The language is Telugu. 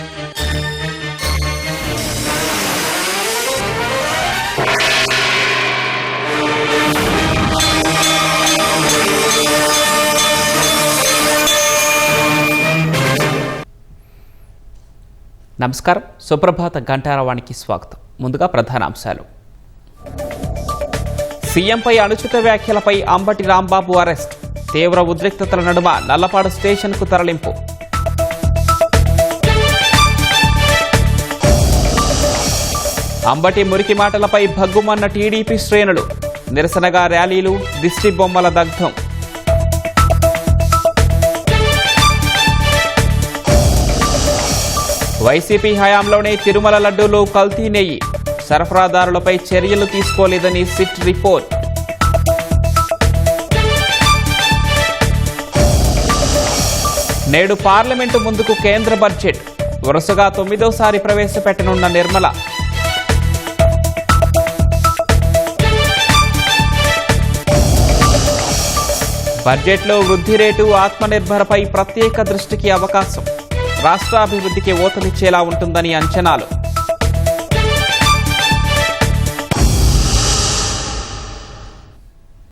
నమస్కారం. సుప్రభాత గంటారావానికి స్వాగతం. ముందుగా ప్రధాన అంశాలు. సీఎంపై అనుచిత వ్యాఖ్యలపై అంబటి రాంబాబు అరెస్ట్. తీవ్ర ఉద్రిక్తతల నడుమ నల్లపాడు స్టేషన్కు తరలింపు. అంబటి మురికి మాటలపై భగ్గుమన్న టీడీపీ శ్రేణులు. నిరసనగా ర్యాలీలు, దిష్టి బొమ్మల దగ్ధం. వైసీపీ హయాంలోనే తిరుమల లడ్డూలో కల్తీ నెయ్యి. సరఫరాదారులపై చర్యలు తీసుకోలేదని సిట్ రిపోర్ట్. నేడు పార్లమెంటు ముందుకు కేంద్ర బడ్జెట్. వరుసగా 9వ ప్రవేశపెట్టనున్న నిర్మల. బడ్జెట్లో వృద్ధి రేటు, ఆత్మనిర్భర్పై ప్రత్యేక దృష్టికి అవకాశం. రాష్ట్రాభివృద్ధికి ఊతమిచ్చేలా ఉంటుందని అంచనాలు.